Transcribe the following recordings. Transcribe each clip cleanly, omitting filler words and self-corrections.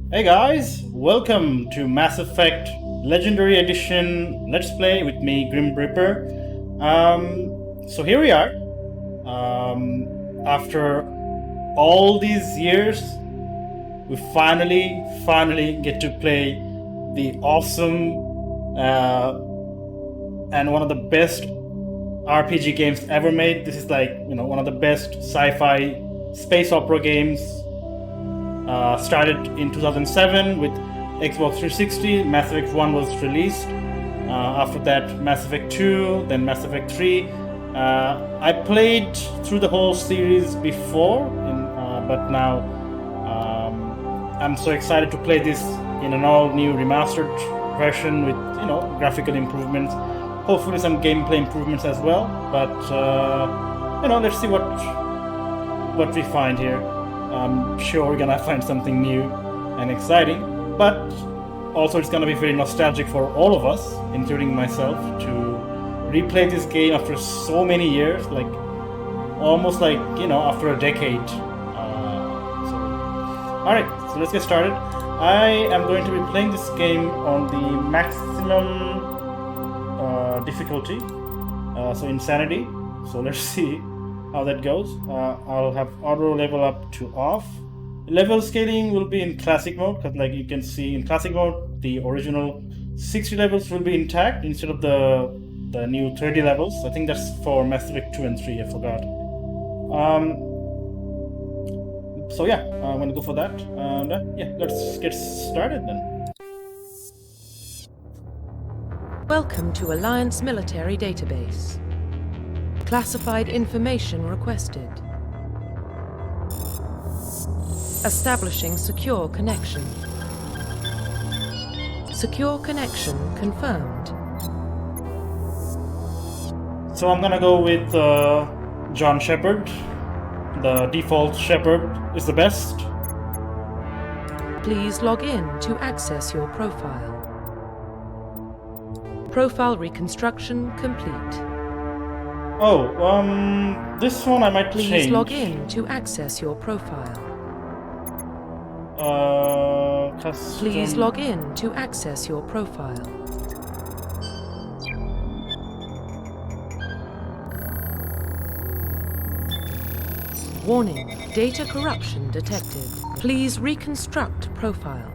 Hey guys, welcome to Mass Effect Legendary Edition Let's Play with me, Grim Reaper. So here we are. After all these years, we finally get to play the awesome and one of the best RPG games ever made. This is like, one of the best sci-fi space opera games. Started in 2007 with Xbox 360. Mass Effect 1 was released. After that, Mass Effect 2, then Mass Effect 3. I played through the whole series before, but now I'm so excited to play this in an all-new remastered version with graphical improvements, hopefully some gameplay improvements as well. But let's see what we find here. I'm sure we're gonna find something new and exciting, but also it's gonna be very nostalgic for all of us, including myself, to replay this game after so many years, like almost like after a decade. Alright, so let's get started. I am going to be playing this game on the maximum difficulty, so insanity. So let's see how that goes. I'll have auto level up to off. Level scaling will be in classic mode, because like you can see in classic mode the original 60 levels will be intact instead of the new 30 levels. I think that's for Mass Effect 2 and 3, I forgot. So yeah, I'm gonna go for that, and yeah, let's get started then. Welcome to Alliance Military Database. Classified information requested. Establishing secure connection. Secure connection confirmed. So I'm gonna go with John Shepard. The default Shepard is the best. Please log in to access your profile. Profile reconstruction complete. Oh, this one I might change. Please log in to access your profile. Custom. Please log in to access your profile. Warning, data corruption detected. Please reconstruct profile.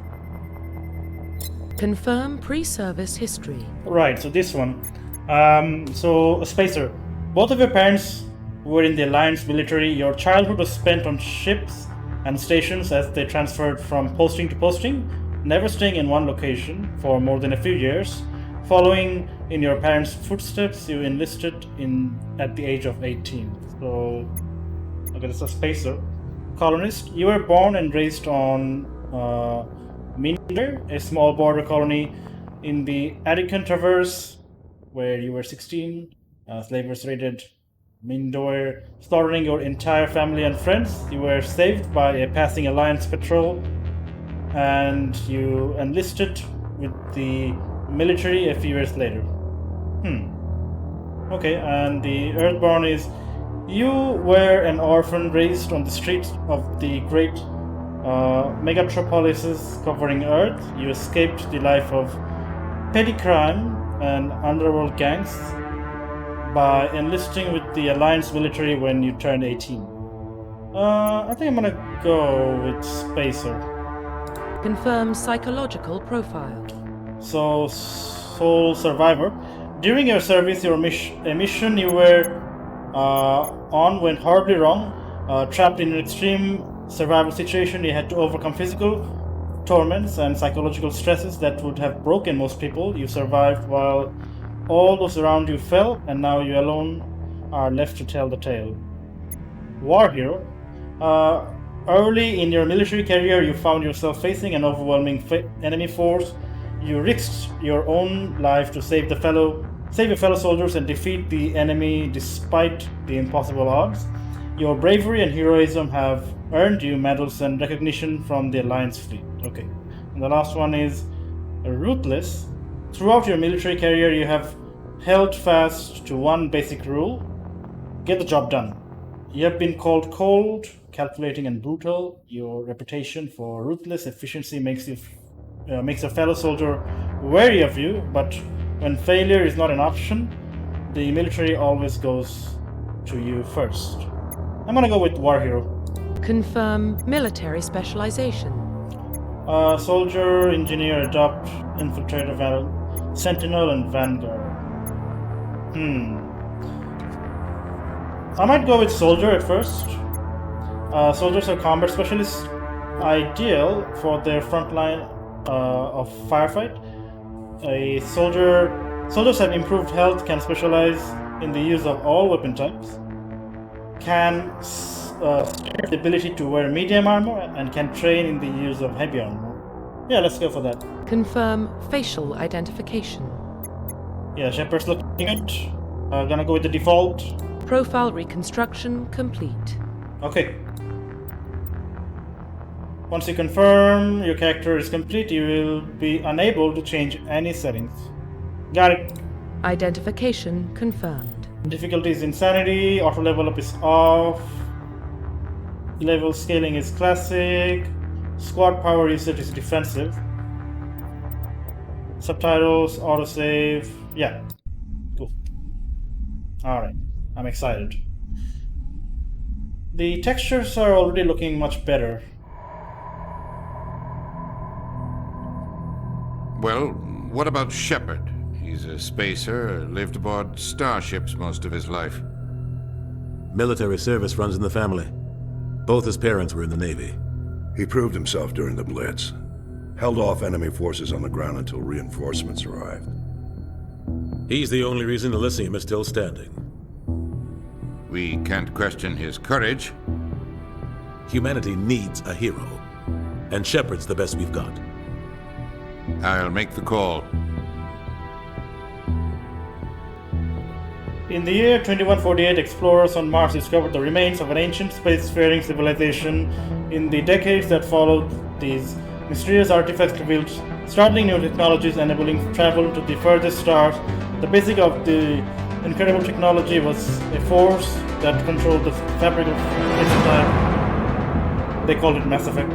Confirm pre-service history. Right, so this one. So, a spacer. Both of your parents were in the Alliance military. Your childhood was spent on ships and stations as they transferred from posting to posting, never staying in one location for more than a few years. Following in your parents' footsteps, you enlisted at the age of 18. So, okay, that's a spacer. Colonist, you were born and raised on Minder, a small border colony in the Adican Traverse, where you were 16. Slavers raided Mindor, slaughtering your entire family and friends. You were saved by a passing Alliance patrol, and you enlisted with the military a few years later. Okay, and the Earthborn is, you were an orphan raised on the streets of the great megatropolises covering Earth. You escaped the life of petty crime and underworld gangs by enlisting with the Alliance military when you turned 18. I think I'm gonna go with Spacer. Confirm psychological profile. So, Sole Survivor. During your service, a mission you were on went horribly wrong. Trapped in an extreme survival situation, you had to overcome physical torments and psychological stresses that would have broken most people. You survived while all those around you fell, and now you alone are left to tell the tale. War hero. Early in your military career, you found yourself facing an overwhelming enemy force. You risked your own life to save your fellow soldiers and defeat the enemy despite the impossible odds. Your bravery and heroism have earned you medals and recognition from the Alliance fleet. Okay, and the last one is Ruthless. Throughout your military career, you have held fast to one basic rule: get the job done. You have been called cold, calculating, and brutal. Your reputation for ruthless efficiency makes your fellow soldier wary of you. But when failure is not an option, the military always goes to you first. I'm gonna go with war hero. Confirm military specialization. Soldier, engineer, adopt, infiltrator, sentinel, and vanguard. I might go with soldier at first. Soldiers are combat specialists, ideal for their front line of firefight. Soldiers have improved health, can specialize in the use of all weapon types, can the ability to wear medium armor, and can train in the use of heavy armor. Yeah, let's go for that. Confirm facial identification. Yeah, Shepard's looking good. Gonna go with the default. Profile reconstruction complete. Okay. Once you confirm your character is complete, you will be unable to change any settings. Got it. Identification confirmed. Difficulty is insanity, auto level up is off, level scaling is classic, squad power usage is defensive, subtitles, autosave, yeah. Cool. Alright, I'm excited. The textures are already looking much better. Well, what about Shepard? He's a spacer, lived aboard starships most of his life. Military service runs in the family. Both his parents were in the Navy. He proved himself during the Blitz. Held off enemy forces on the ground until reinforcements arrived. He's the only reason Elysium is still standing. We can't question his courage. Humanity needs a hero, and Shepard's the best we've got. I'll make the call. In the year 2148, explorers on Mars discovered the remains of an ancient spacefaring civilization. In the decades that followed, these mysterious artifacts revealed startling new technologies enabling travel to the furthest stars. The basic of the incredible technology was a force that controlled the fabric of space-time. They called it Mass Effect.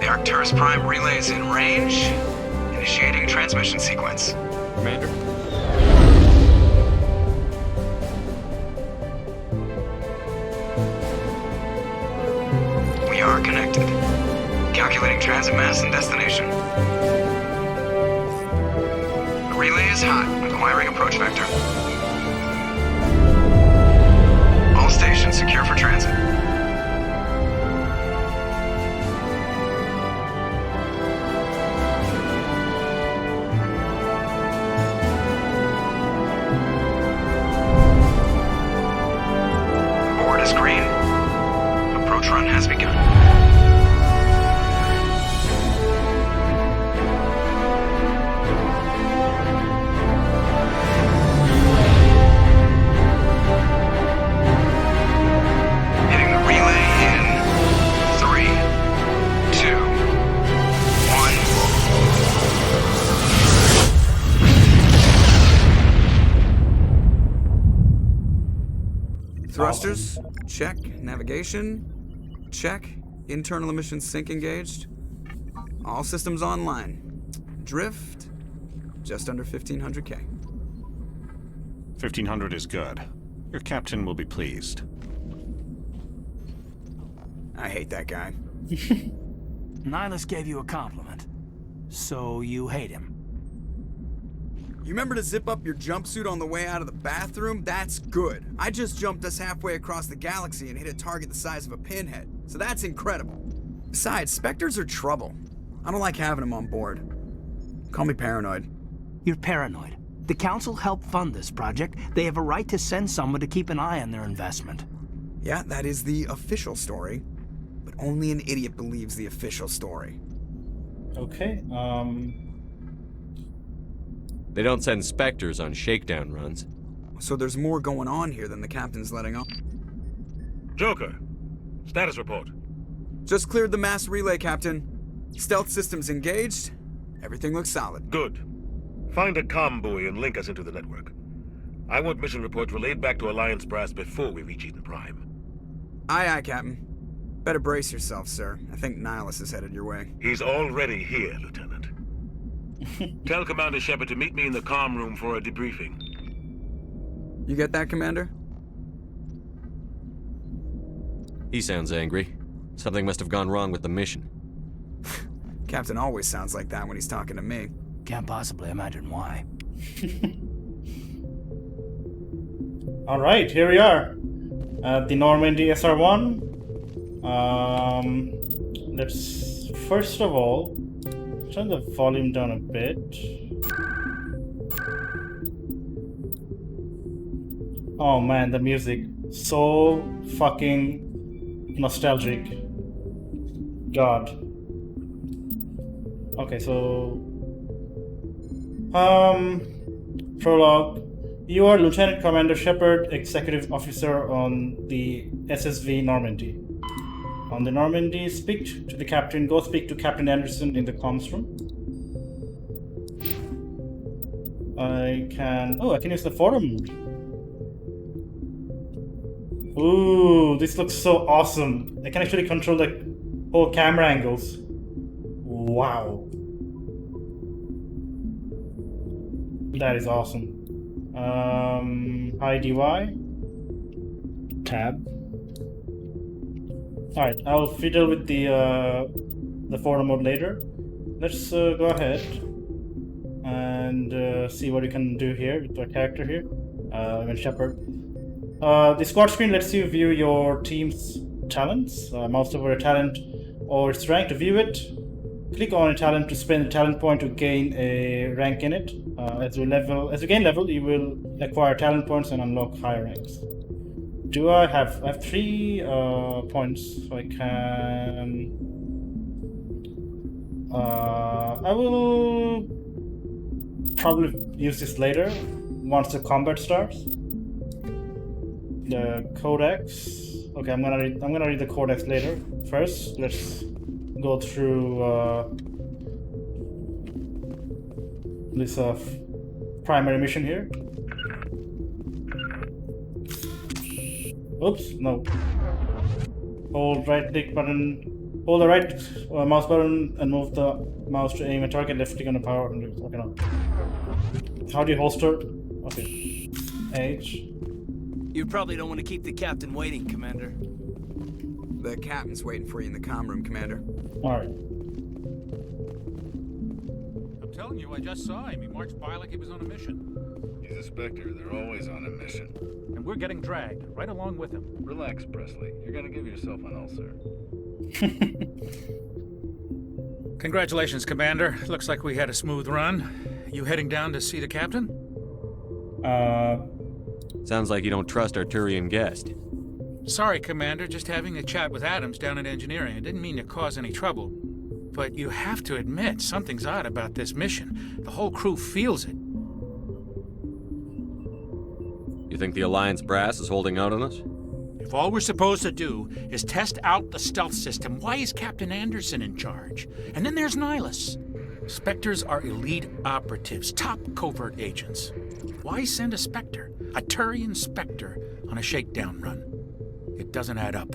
Arcturus Prime relays in range. Initiating transmission sequence. Commander? We are connected. Calculating transit mass and destination. The relay is hot. Acquiring approach vector. All stations secure for transit. Green. Approach run has begun. Hitting the relay in 3, 2, 1. Thrusters. Check. Navigation. Check. Internal emissions sync engaged. All systems online. Drift. Just under 1500K. 1500 is good. Your captain will be pleased. I hate that guy. Nihilus gave you a compliment. So you hate him. You remember to zip up your jumpsuit on the way out of the bathroom? That's good. I just jumped us halfway across the galaxy and hit a target the size of a pinhead. So that's incredible. Besides, Spectres are trouble. I don't like having them on board. Call me paranoid. You're paranoid. The Council helped fund this project. They have a right to send someone to keep an eye on their investment. Yeah, that is the official story. But only an idiot believes the official story. Okay, They don't send Spectres on shakedown runs. So there's more going on here than the captain's letting on. Joker, status report. Just cleared the mass relay, Captain. Stealth systems engaged. Everything looks solid. Good. Find a comm buoy and link us into the network. I want mission reports relayed back to Alliance Brass before we reach Eden Prime. Aye, aye, Captain. Better brace yourself, sir. I think Nihilus is headed your way. He's already here, Lieutenant. Tell Commander Shepard to meet me in the comm room for a debriefing. You get that, Commander? He sounds angry. Something must have gone wrong with the mission. Captain always sounds like that when he's talking to me. Can't possibly imagine why. All right, here we are at the Normandy SR1. Let's first of all turn the volume down a bit. Oh man, the music, so fucking nostalgic. God. Okay, so Prologue. You are Lieutenant Commander Shepard, Executive Officer on the SSV Normandy. On the Normandy, speak to the captain. Go speak to Captain Anderson in the comms room. I can use the photo mode. Ooh, this looks so awesome. I can actually control the whole camera angles. Wow. That is awesome. High DY. Tab. Alright, I'll fiddle with the photo mode later. Let's go ahead and see what we can do here with our character here, Shepard. The squad screen lets you view your team's talents. Mouse over a talent or its rank to view it. Click on a talent to spend a talent point to gain a rank in it. As you gain level, you will acquire talent points and unlock higher ranks. I have 3 points, so I can. I will probably use this later once the combat starts. The Codex. Okay, I'm gonna read the Codex later. First, let's go through this primary mission here. Oops, no. Hold the right mouse button and move the mouse to aim a target, left click on the power. Okay, no. How do you holster? Okay. H. You probably don't want to keep the captain waiting, Commander. The captain's waiting for you in the comm room, Commander. Alright. I'm telling you, I just saw him. He marched by like he was on a mission. He's a Spectre. They're always on a mission. And we're getting dragged, right along with him. Relax, Presley. You're gonna give yourself an ulcer. Congratulations, Commander. Looks like we had a smooth run. You heading down to see the captain? Sounds like you don't trust our Turian guest. Sorry, Commander. Just having a chat with Adams down at engineering. I didn't mean to cause any trouble. But you have to admit, something's odd about this mission. The whole crew feels it. You think the Alliance brass is holding out on us? If all we're supposed to do is test out the stealth system, why is Captain Anderson in charge? And then there's Nihilus. Spectres are elite operatives, top covert agents. Why send a Spectre, a Turian Spectre, on a shakedown run? It doesn't add up.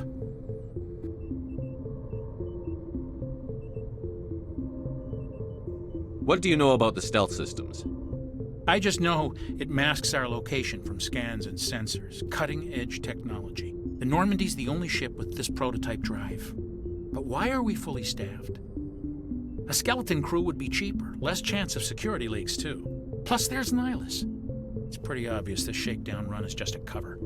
What do you know about the stealth systems? I just know it masks our location from scans and sensors. Cutting-edge technology. The Normandy's the only ship with this prototype drive. But why are we fully staffed? A skeleton crew would be cheaper. Less chance of security leaks, too. Plus, there's Nihilus. It's pretty obvious this shakedown run is just a cover.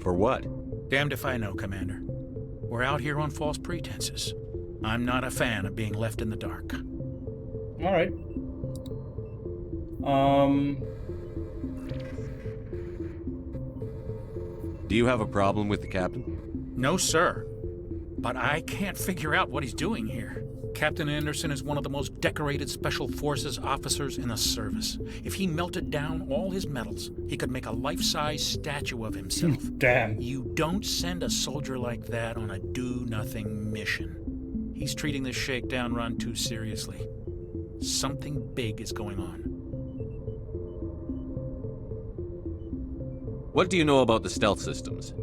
For what? Damned if I know, Commander. We're out here on false pretenses. I'm not a fan of being left in the dark. Alright. Do you have a problem with the captain? No, sir. but I can't figure out what he's doing here. Captain Anderson is one of the most decorated Special Forces officers in the service. If he melted down all his medals, he could make a life-size statue of himself. Damn. You don't send a soldier like that on a do-nothing mission. He's treating this shakedown run too seriously. Something big is going on. What do you know about the stealth systems?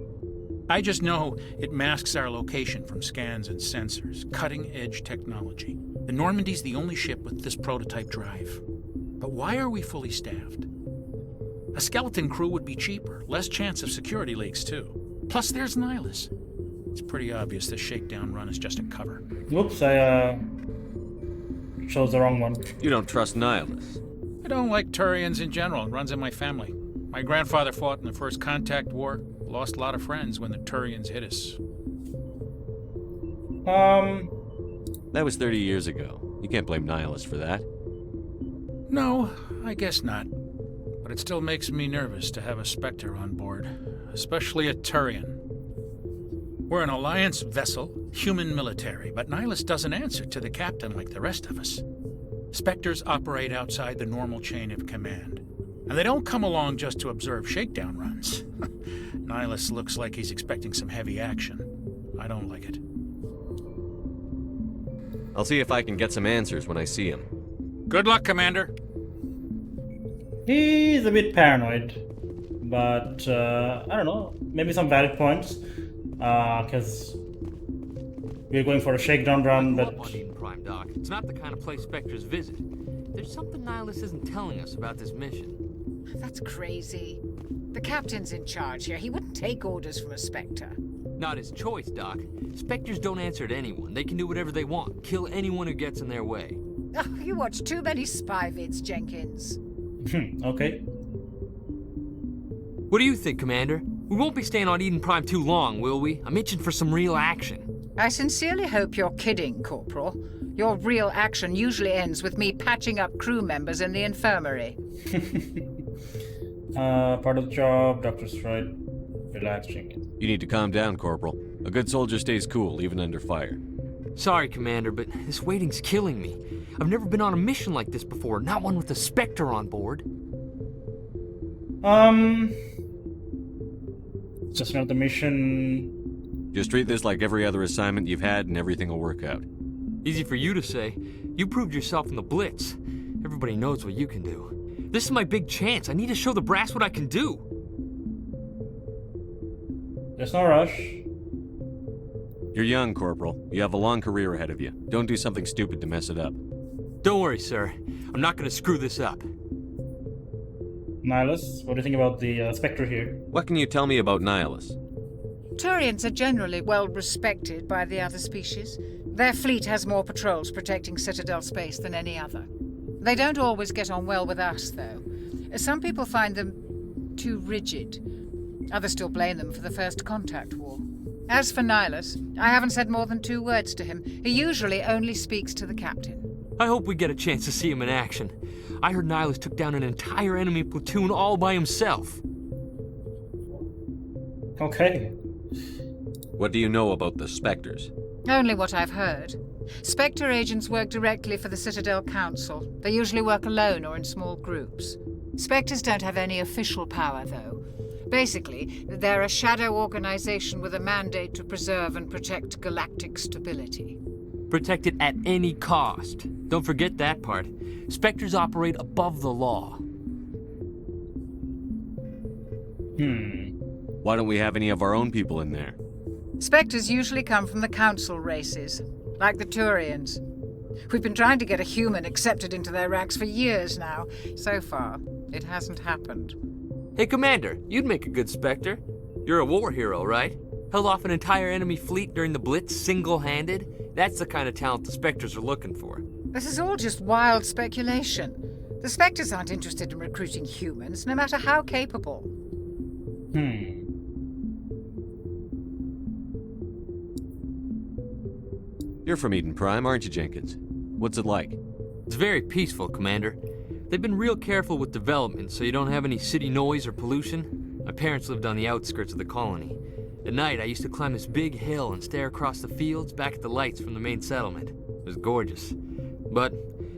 I just know it masks our location from scans and sensors. Cutting-edge technology. The Normandy's the only ship with this prototype drive. But why are we fully staffed? A skeleton crew would be cheaper, less chance of security leaks too. Plus there's Nihilus. It's pretty obvious this shakedown run is just a cover. Whoops, I chose the wrong one. You don't trust Nihilus? I don't like Turians in general. It runs in my family. My grandfather fought in the First Contact War. Lost a lot of friends when the Turians hit us. That was 30 years ago. You can't blame Nihilus for that. No, I guess not. But it still makes me nervous to have a Spectre on board, especially a Turian. We're an Alliance vessel, human military, but Nihilus doesn't answer to the captain like the rest of us. Spectres operate outside the normal chain of command. And they don't come along just to observe shakedown runs. Nihilus looks like he's expecting some heavy action. I don't like it. I'll see if I can get some answers when I see him. Good luck, Commander. He's a bit paranoid, but I don't know, maybe some valid points, because we're going for a shakedown run, but... Prime Doc. It's not the kind of place Spectres visit. There's something Nihilus isn't telling us about this mission. That's crazy. The captain's in charge here. He wouldn't take orders from a Spectre. Not his choice, Doc. Spectres don't answer to anyone. They can do whatever they want. Kill anyone who gets in their way. Oh, you watch too many spy vids, Jenkins. Okay. What do you think, Commander? We won't be staying on Eden Prime too long, will we? I'm itching for some real action. I sincerely hope you're kidding, Corporal. Your real action usually ends with me patching up crew members in the infirmary. Part of the job, doctor's right. Relax, Jenkins. You need to calm down, Corporal. A good soldier stays cool, even under fire. Sorry, Commander, but this waiting's killing me. I've never been on a mission like this before, not one with a Spectre on board. Just another mission. Just treat this like every other assignment you've had and everything will work out. Easy for you to say. You proved yourself in the Blitz. Everybody knows what you can do. This is my big chance. I need to show the brass what I can do. There's no rush. You're young, Corporal. You have a long career ahead of you. Don't do something stupid to mess it up. Don't worry, sir. I'm not going to screw this up. Nihilus, what do you think about the Spectre here? What can you tell me about Nihilus? Turians are generally well respected by the other species. Their fleet has more patrols protecting Citadel space than any other. They don't always get on well with us, though. Some people find them too rigid. Others still blame them for the First Contact War. As for Nihilus, I haven't said more than 2 words to him. He usually only speaks to the captain. I hope we get a chance to see him in action. I heard Nihilus took down an entire enemy platoon all by himself. Okay. What do you know about the Spectres? Only what I've heard. Spectre agents work directly for the Citadel Council. They usually work alone or in small groups. Spectres don't have any official power, though. Basically, they're a shadow organization with a mandate to preserve and protect galactic stability. Protect it at any cost. Don't forget that part. Spectres operate above the law. Why don't we have any of our own people in there? Spectres usually come from the Council races, like the Turians. We've been trying to get a human accepted into their ranks for years now. So far, it hasn't happened. Hey, Commander, you'd make a good Spectre. You're a war hero, right? Held off an entire enemy fleet during the Blitz single-handed? That's the kind of talent the Spectres are looking for. This is all just wild speculation. The Spectres aren't interested in recruiting humans, no matter how capable. You're from Eden Prime, aren't you, Jenkins? What's it like? It's very peaceful, Commander. They've been real careful with development, so you don't have any city noise or pollution. My parents lived on the outskirts of the colony. At night, I used to climb this big hill and stare across the fields back at the lights from the main settlement. It was gorgeous. But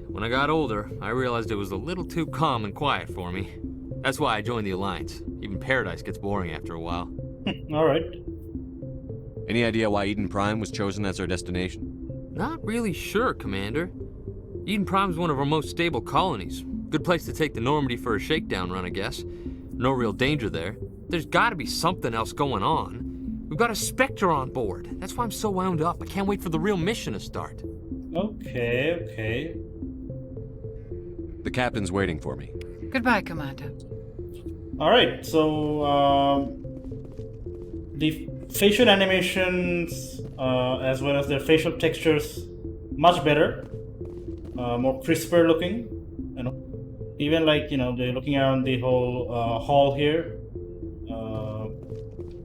when I got older, I realized it was a little too calm and quiet for me. That's why I joined the Alliance. Even Paradise gets boring after a while. Alright. Any idea why Eden Prime was chosen as our destination? Not really sure, Commander. Eden Prime's one of our most stable colonies. Good place to take the Normandy for a shakedown run, I guess. No real danger there. There's gotta be something else going on. We've got a Spectre on board. That's why I'm so wound up. I can't wait for the real mission to start. Okay. The captain's waiting for me. Goodbye, Commander. Alright, so the facial animations as well as their facial textures much better, more crisper looking, you know. Even like, you know, they're looking around the whole hall here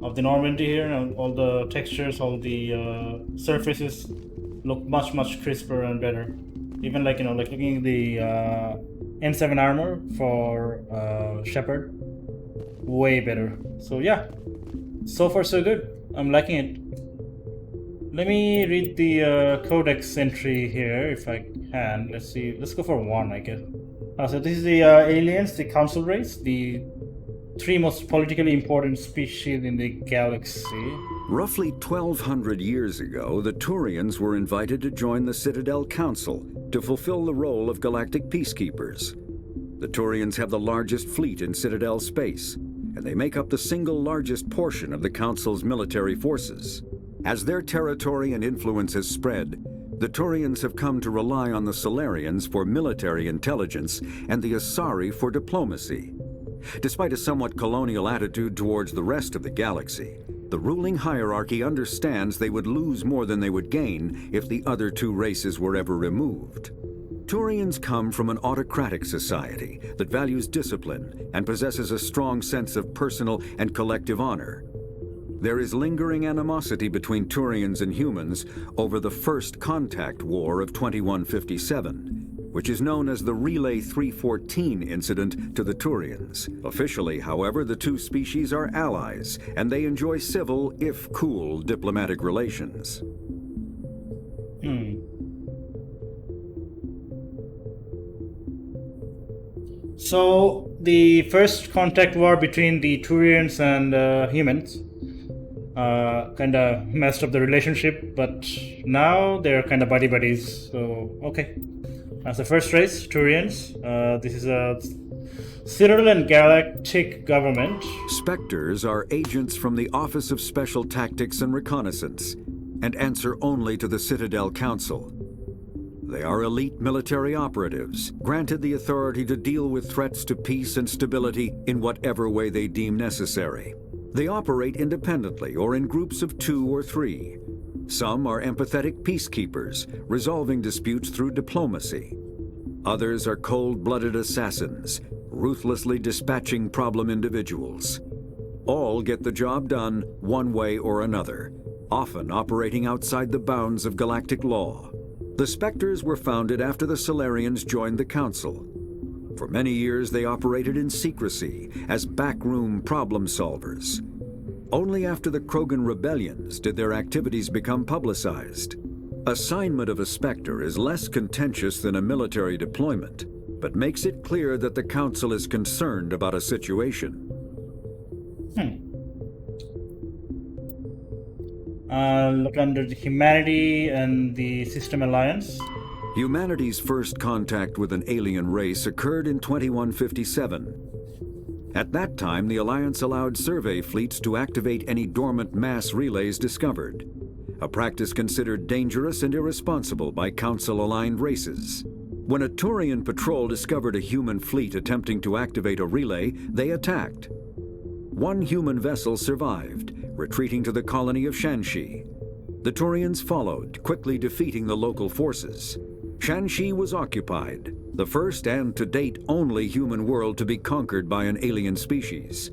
of the Normandy here, and all the textures, all the surfaces look much crisper and better. Even like, you know, like looking at the M7 armor for Shepard, way better. So yeah, so far so good. I'm liking it. Let me read the Codex Entry here if I can. Let's see. Let's go for 1, I guess. So this is the aliens, the council race, the 3 most politically important species in the galaxy. Roughly 1,200 years ago, the Turians were invited to join the Citadel Council to fulfill the role of galactic peacekeepers. The Turians have the largest fleet in Citadel space, and they make up the single largest portion of the Council's military forces. As their territory and influence has spread, the Turians have come to rely on the Solarians for military intelligence and the Asari for diplomacy. Despite a somewhat colonial attitude towards the rest of the galaxy, the ruling hierarchy understands they would lose more than they would gain if the other 2 races were ever removed. Turians come from an autocratic society that values discipline and possesses a strong sense of personal and collective honor. There is lingering animosity between Turians and humans over the First Contact War of 2157, which is known as the Relay 314 incident to the Turians. Officially, however, the 2 species are allies, and they enjoy civil, if cool, diplomatic relations. So the First Contact War between the Turians and humans kind of messed up the relationship, but now they're kind of buddies. So okay, as the first race, Turians. This is a Citadel and Galactic government. Spectres are agents from the Office of Special Tactics and Reconnaissance, and answer only to the Citadel Council. They are elite military operatives, granted the authority to deal with threats to peace and stability in whatever way they deem necessary. They operate independently or in groups of 2 or 3. Some are empathetic peacekeepers, resolving disputes through diplomacy. Others are cold-blooded assassins, ruthlessly dispatching problem individuals. All get the job done one way or another, often operating outside the bounds of galactic law. The Spectres were founded after the Solarians joined the Council. For many years, they operated in secrecy as backroom problem solvers. Only after the Krogan rebellions did their activities become publicized. Assignment of a Spectre is less contentious than a military deployment, but makes it clear that the Council is concerned about a situation. Look under the humanity and the System Alliance. Humanity's first contact with an alien race occurred in 2157. At that time, the Alliance allowed survey fleets to activate any dormant mass relays discovered, a practice considered dangerous and irresponsible by Council-aligned races. When a Turian patrol discovered a human fleet attempting to activate a relay, they attacked. One human vessel survived, retreating to the colony of Shanxi. The Turians followed, quickly defeating the local forces. Shanxi was occupied, the first and to date only human world to be conquered by an alien species.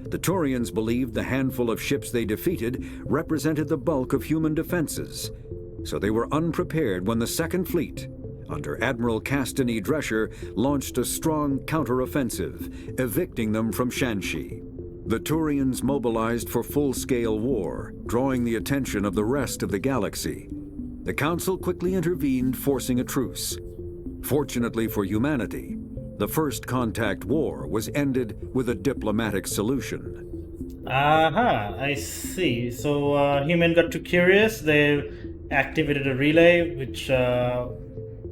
The Turians believed the handful of ships they defeated represented the bulk of human defenses, so they were unprepared when the Second Fleet, under Admiral Castany Drescher, launched a strong counteroffensive, evicting them from Shanxi. The Turians mobilized for full-scale war, drawing the attention of the rest of the galaxy. The Council quickly intervened, forcing a truce. Fortunately for humanity, the First Contact War was ended with a diplomatic solution. Aha, I see. So human got too curious. They activated a relay, which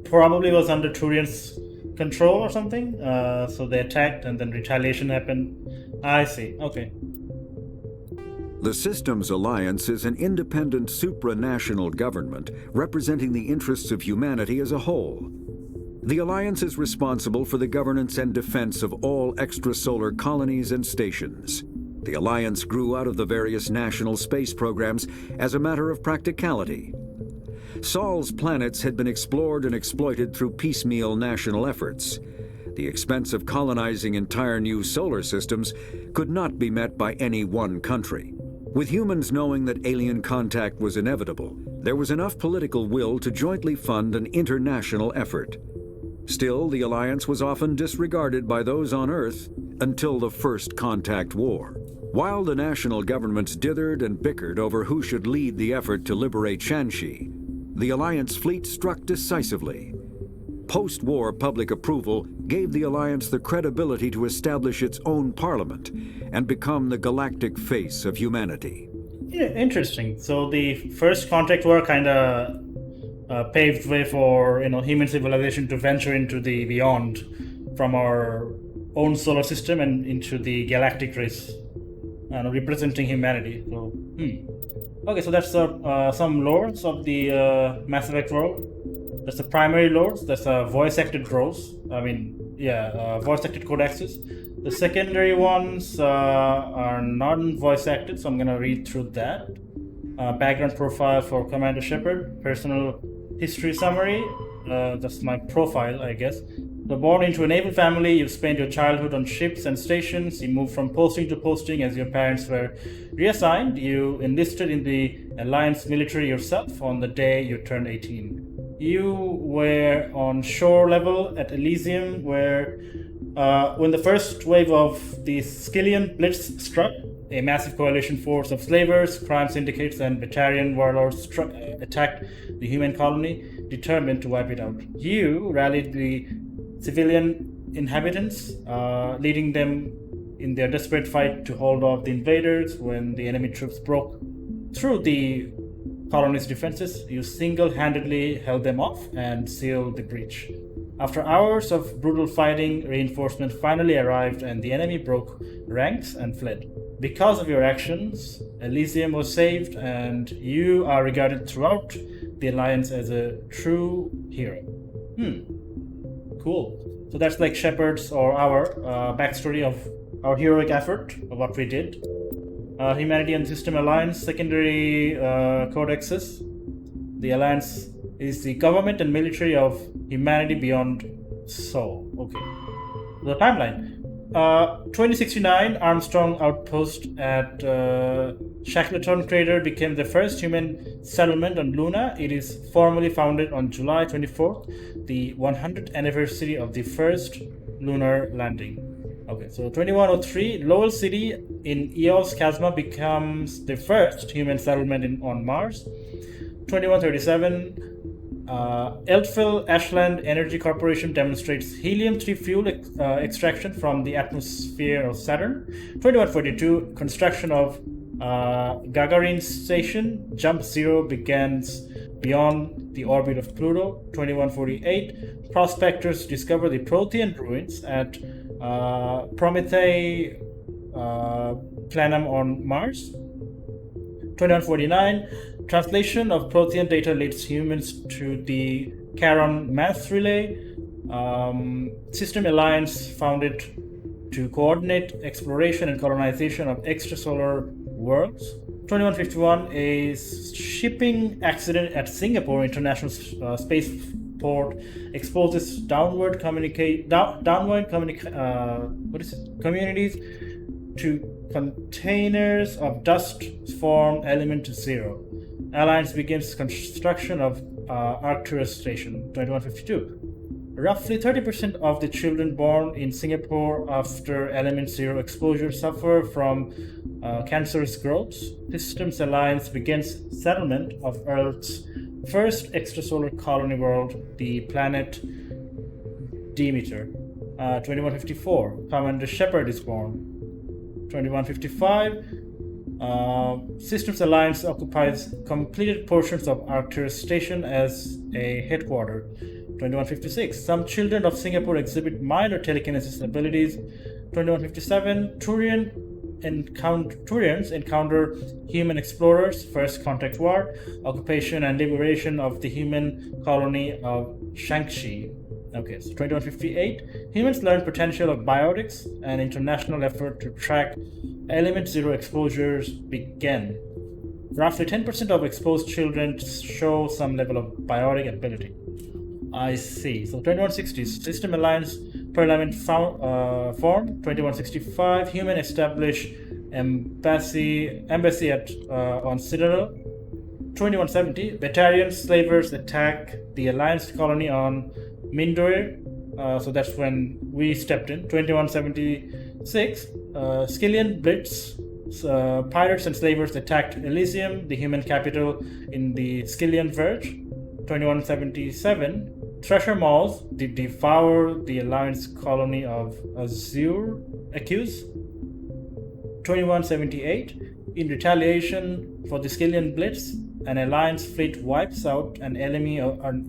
probably was under Turians' control or something. So they attacked, and then retaliation happened. I see. Okay. The Systems Alliance is an independent supranational government representing the interests of humanity as a whole. The Alliance is responsible for the governance and defense of all extrasolar colonies and stations. The Alliance grew out of the various national space programs as a matter of practicality. Sol's planets had been explored and exploited through piecemeal national efforts. The expense of colonizing entire new solar systems could not be met by any one country. With humans knowing that alien contact was inevitable, there was enough political will to jointly fund an international effort. Still, the Alliance was often disregarded by those on Earth until the First Contact War. While the national governments dithered and bickered over who should lead the effort to liberate Shanxi, the Alliance fleet struck decisively. Post-war public approval gave the Alliance the credibility to establish its own parliament and become the galactic face of humanity. Yeah, interesting. So the First Contact War kind of paved way for human civilization to venture into the beyond from our own solar system and into the galactic race, representing humanity. So, okay, so that's some lores of the Mass Effect world. That's the primary lores. That's voice-acted roles. Voice-acted codexes. The secondary ones are non-voice-acted, so I'm gonna read through that. Background profile for Commander Shepard. Personal history summary. That's my profile, I guess. So born into a naval family, you've spent your childhood on ships and stations. You moved from posting to posting as your parents were reassigned. You enlisted in the Alliance military yourself on the day you turned 18. You were on shore level at Elysium, where when the first wave of the Skillian Blitz struck, a massive coalition force of slavers, crime syndicates, and Batarian warlords attacked the human colony, determined to wipe it out. You rallied the civilian inhabitants, leading them in their desperate fight to hold off the invaders. When the enemy troops broke through the colony's defenses, you single-handedly held them off and sealed the breach. After hours of brutal fighting, reinforcements finally arrived and the enemy broke ranks and fled. Because of your actions, Elysium was saved and you are regarded throughout the Alliance as a true hero. Cool. So that's like Shepard's or our backstory of our heroic effort of what we did. Humanity and System Alliance, secondary codexes. The Alliance is the government and military of humanity beyond Sol. Okay. The timeline. 2069, Armstrong Outpost at Shackleton Crater became the first human settlement on Luna. It is formally founded on July 24th, the 100th anniversary of the first lunar landing. Okay, so 2103, Lowell City in Eos Chasma becomes the first human settlement on Mars. 2137, Eltville Ashland Energy Corporation demonstrates helium-3 fuel extraction from the atmosphere of Saturn. 2142, construction of Gagarin Station, Jump Zero begins beyond the orbit of Pluto. 2148, prospectors discover the Prothean ruins at Promethae Planum on Mars. 2149, translation of Prothean data leads humans to the Charon Math Relay. System Alliance founded to coordinate exploration and colonization of extrasolar worlds. 2151, a shipping accident at Singapore International Spaceport exposes communities to containers of dust form element 0. Alliance begins construction of Arcturus Station. 2152. Roughly 30% of the children born in Singapore after Element Zero exposure suffer from cancerous growths. Systems Alliance begins settlement of Earth's first extrasolar colony world, the planet Demeter. 2154, Commander Shepard is born. 2155, Systems Alliance occupies completed portions of Arcturus Station as a headquarters. 2156, some children of Singapore exhibit minor telekinesis abilities. 2157, Turians encounter human explorers, First Contact War, occupation and liberation of the human colony of Shangxi. Okay, so 2158, humans learn potential of biotics, and international effort to track Element Zero exposures begin. Roughly 10% of exposed children show some level of biotic ability. I see. So 2160, System Alliance Parliament formed. 2165, human establish embassy at on Citadel. 2170, Batarian slavers attack the Alliance colony on Mindore. So that's when we stepped in. 2176, Skillian Blitz. Pirates and slavers attacked Elysium, the human capital in the Skillian Verge. 2177, Treasure Malls devour the Alliance colony of Azure Accuse. 2178, in retaliation for the Skillian Blitz, an Alliance fleet wipes out an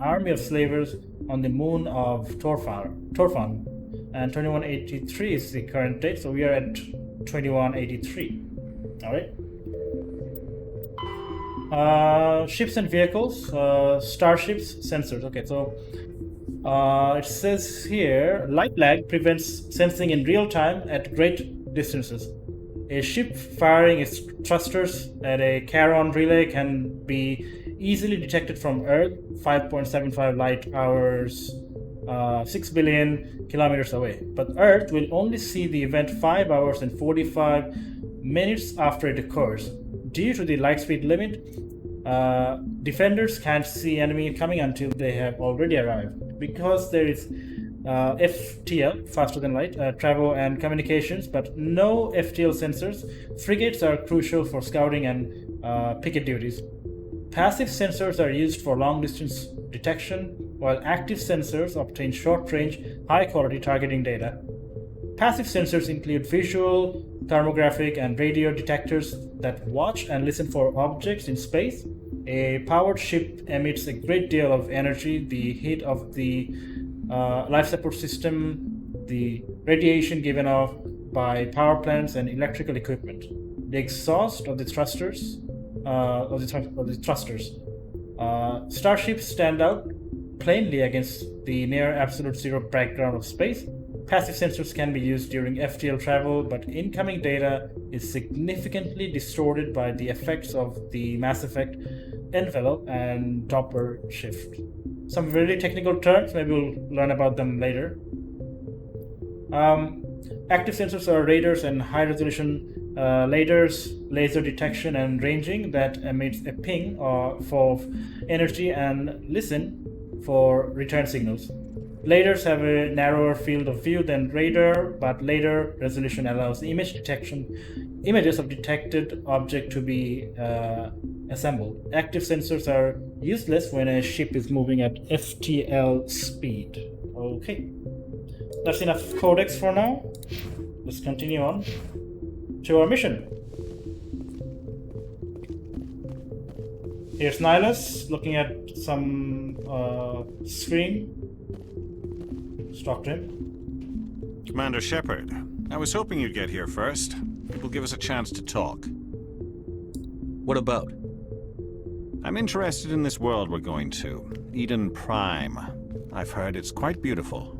army of slavers on the moon of Torfan. And 2183 is the current date, so we are at 2183. Alright. Ships and vehicles, starships, sensors. Okay, so it says here, light lag prevents sensing in real time at great distances. A ship firing its thrusters at a Charon relay can be easily detected from Earth, 5.75 light hours, 6 billion kilometers away. But Earth will only see the event 5 hours and 45 minutes after it occurs. Due to the light speed limit, defenders can't see enemy coming until they have already arrived. Because there is FTL, faster than light, travel and communications, but no FTL sensors, frigates are crucial for scouting and picket duties. Passive sensors are used for long-distance detection, while active sensors obtain short-range, high-quality targeting data. Passive sensors include visual, thermographic, and radio detectors that watch and listen for objects in space. A powered ship emits a great deal of energy, the heat of the life support system, the radiation given off by power plants and electrical equipment, the exhaust of the thrusters. Starships stand out plainly against the near absolute zero background of space. Passive sensors can be used during FTL travel, but incoming data is significantly distorted by the effects of the Mass Effect envelope and Doppler shift. Some very technical terms, maybe we'll learn about them later. Active sensors are radars and high-resolution lasers, laser detection and ranging that emits a ping for energy and listen for return signals. Lasers have a narrower field of view than radar, but laser resolution allows images of detected object to be assembled. Active sensors are useless when a ship is moving at FTL speed. Okay, that's enough codex for now. Let's continue on to our mission. Here's Nihilus looking at some screen. Let's talk to him. Commander Shepard, I was hoping you'd get here first. It will give us a chance to talk. What about? I'm interested in this world we're going to, Eden Prime. I've heard it's quite beautiful.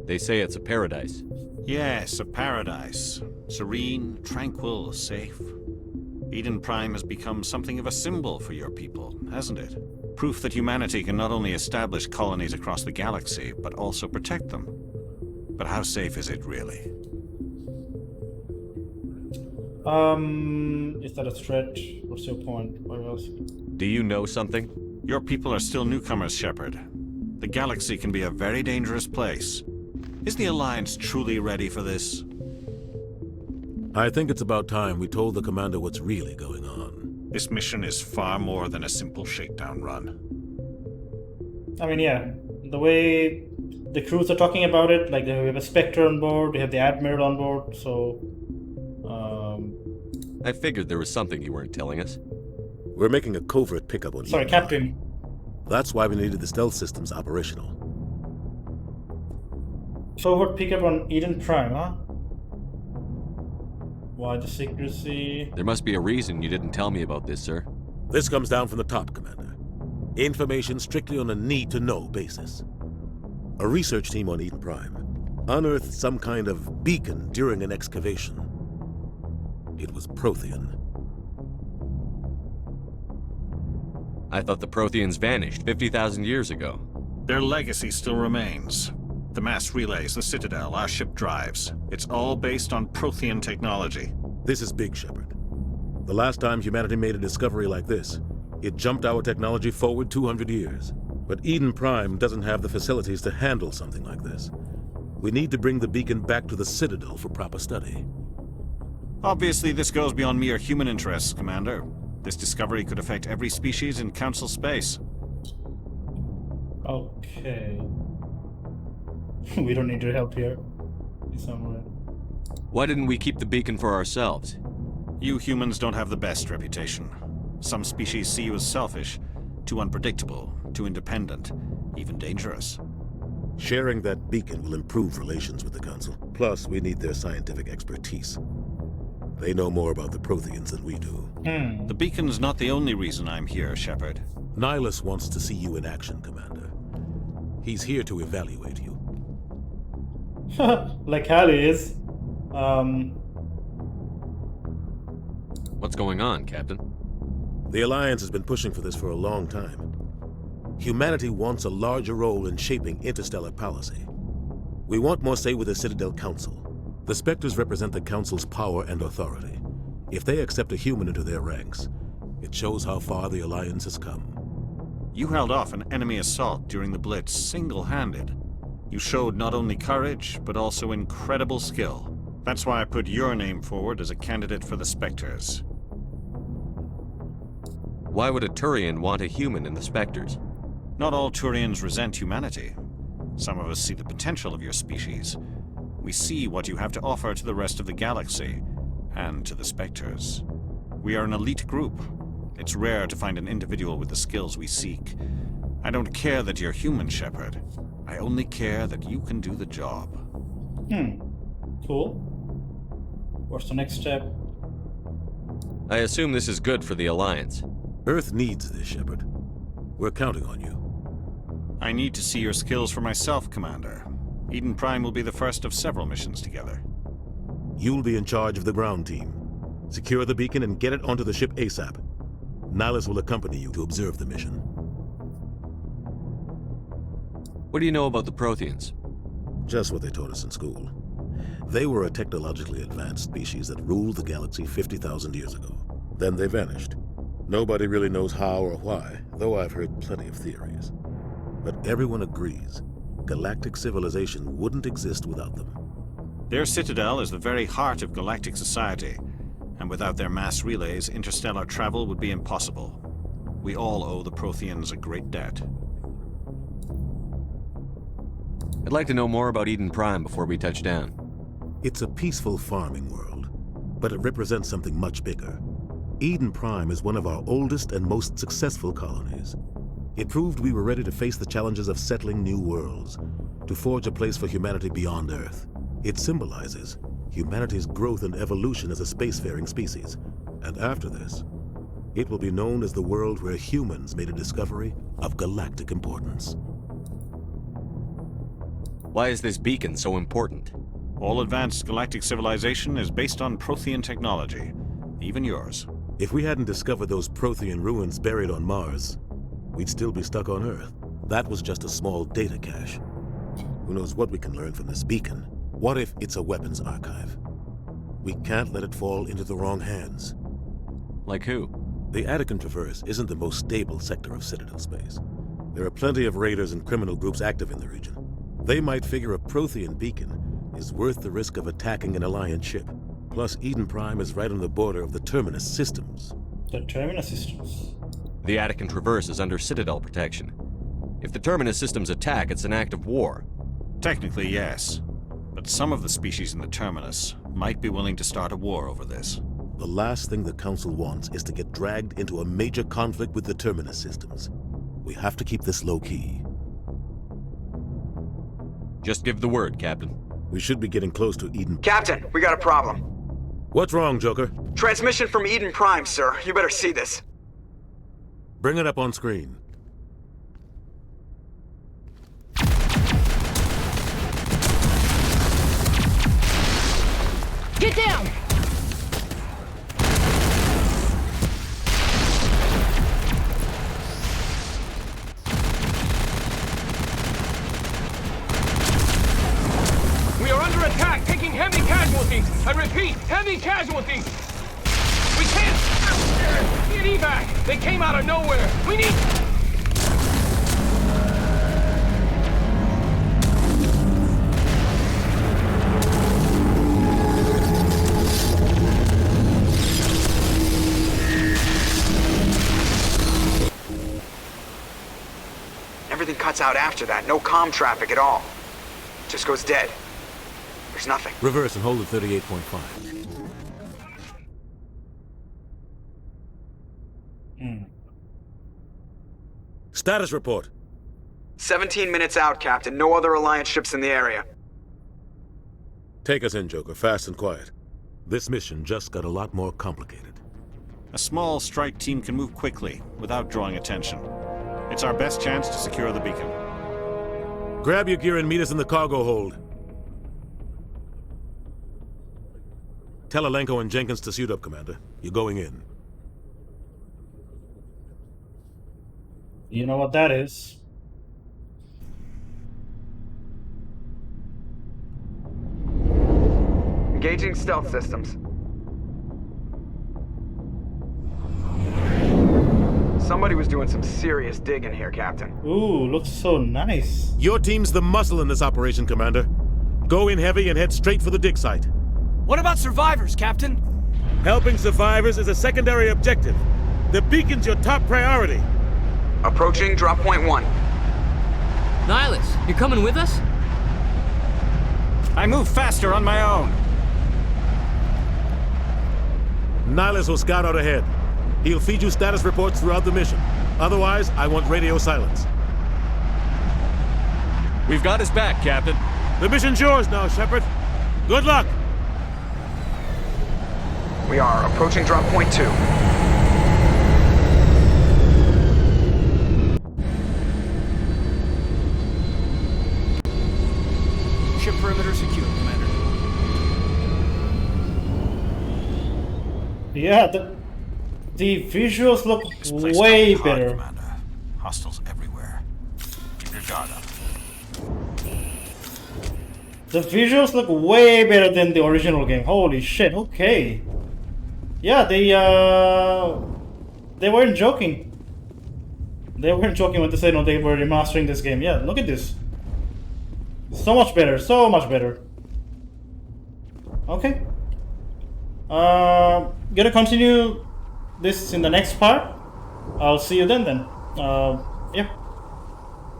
They say it's a paradise. Yes, a paradise. Serene, tranquil, safe. Eden Prime has become something of a symbol for your people, hasn't it? Proof that humanity can not only establish colonies across the galaxy, but also protect them. But how safe is it, really? Is that a threat? What's your point? What else? Do you know something? Your people are still newcomers, Shepard. The galaxy can be a very dangerous place. Is the Alliance truly ready for this? I think it's about time we told the Commander what's really going on. This mission is far more than a simple shakedown run. I mean, yeah, the way the crews are talking about it, like we have a Spectre on board, we have the Admiral on board, so... I figured there was something you weren't telling us. We're making a covert pickup on Sorry, Eden Captain. Prime. That's why we needed the stealth systems operational. Covert pickup on Eden Prime, huh? Why the secrecy? There must be a reason you didn't tell me about this, sir. This comes down from the top, Commander. Information strictly on a need-to-know basis. A research team on Eden Prime unearthed some kind of beacon during an excavation. It was Prothean. I thought the Protheans vanished 50,000 years ago. Their legacy still remains. The mass relays, the Citadel, our ship drives. It's all based on Prothean technology. This is big, Shepard. The last time humanity made a discovery like this, it jumped our technology forward 200 years. But Eden Prime doesn't have the facilities to handle something like this. We need to bring the beacon back to the Citadel for proper study. Obviously, this goes beyond mere human interests, Commander. This discovery could affect every species in Council space. Okay. We don't need your help here. Somewhere. Why didn't we keep the beacon for ourselves? You humans don't have the best reputation. Some species see you as selfish, too unpredictable, too independent, even dangerous. Sharing that beacon will improve relations with the Council. Plus, we need their scientific expertise. They know more about the Protheans than we do. The beacon's not the only reason I'm here, Shepard. Nihilus wants to see you in action, Commander. He's here to evaluate you. Like Hallie is. What's going on, Captain? The Alliance has been pushing for this for a long time. Humanity wants a larger role in shaping interstellar policy. We want more say with the Citadel Council. The Spectres represent the Council's power and authority. If they accept a human into their ranks, it shows how far the Alliance has come. You held off an enemy assault during the Blitz single-handed. You showed not only courage, but also incredible skill. That's why I put your name forward as a candidate for the Spectres. Why would a Turian want a human in the Spectres? Not all Turians resent humanity. Some of us see the potential of your species. We see what you have to offer to the rest of the galaxy, and to the Spectres. We are an elite group. It's rare to find an individual with the skills we seek. I don't care that you're human, Shepard. I only care that you can do the job. Cool. What's the next step? I assume this is good for the Alliance. Earth needs this, Shepard. We're counting on you. I need to see your skills for myself, Commander. Eden Prime will be the first of several missions together. You'll be in charge of the ground team. Secure the beacon and get it onto the ship ASAP. Nihilus will accompany you to observe the mission. What do you know about the Protheans? Just what they taught us in school. They were a technologically advanced species that ruled the galaxy 50,000 years ago. Then they vanished. Nobody really knows how or why, though I've heard plenty of theories. But everyone agrees galactic civilization wouldn't exist without them. Their citadel is the very heart of galactic society, and without their mass relays, interstellar travel would be impossible. We all owe the Protheans a great debt. I'd like to know more about Eden Prime before we touch down. It's a peaceful farming world, but it represents something much bigger. Eden Prime is one of our oldest and most successful colonies. It proved we were ready to face the challenges of settling new worlds, to forge a place for humanity beyond Earth. It symbolizes humanity's growth and evolution as a spacefaring species. And after this, it will be known as the world where humans made a discovery of galactic importance. Why is this beacon so important? All advanced galactic civilization is based on Prothean technology, even yours. If we hadn't discovered those Prothean ruins buried on Mars, we'd still be stuck on Earth. That was just a small data cache. Who knows what we can learn from this beacon? What if it's a weapons archive? We can't let it fall into the wrong hands. Like who? The Attican Traverse isn't the most stable sector of Citadel space. There are plenty of raiders and criminal groups active in the region. They might figure a Prothean beacon is worth the risk of attacking an Alliance ship. Plus, Eden Prime is right on the border of the Terminus systems. The Terminus systems? The attic and traverse is under Citadel protection. If the Terminus systems attack, it's an act of war. Technically, yes. But some of the species in the Terminus might be willing to start a war over this. The last thing the Council wants is to get dragged into a major conflict with the Terminus systems. We have to keep this low-key. Just give the word, Captain. We should be getting close to Eden. Captain, we got a problem. What's wrong, Joker? Transmission from Eden Prime, sir. You better see this. Bring it up on screen. Get down! We are under attack, taking heavy casualties. I repeat, heavy casualties. We can't get evac. They came out of nowhere. We need... Everything cuts out after that. No comm traffic at all. Just goes dead. There's nothing. Reverse and hold at 38.5. Status report. 17 minutes out, Captain. No other Alliance ships in the area. Take us in, Joker, fast and quiet. This mission just got a lot more complicated. A small strike team can move quickly, without drawing attention. It's our best chance to secure the beacon. Grab your gear and meet us in the cargo hold. Tell Alenko and Jenkins to suit up, Commander. You're going in. You know what that is. Engaging stealth systems. Somebody was doing some serious digging here, Captain. Ooh, looks so nice. Your team's the muscle in this operation, Commander. Go in heavy and head straight for the dig site. What about survivors, Captain? Helping survivors is a secondary objective. The beacon's your top priority. Approaching drop point 1. Nihilus, you coming with us? I move faster on my own. Nihilus will scout out ahead. He'll feed you status reports throughout the mission. Otherwise, I want radio silence. We've got his back, Captain. The mission's yours now, Shepard. Good luck! We are approaching drop point 2. Ship perimeter secure, Commander. Yeah, the visuals look way better. Commander. Hostiles everywhere. Keep your guard up. The visuals look way better than the original game. Holy shit, okay. Yeah, they weren't joking. They weren't joking when they said no, they were remastering this game. Yeah, look at this. So much better, so much better. Okay. Gonna continue this in the next part. I'll see you then. Yeah.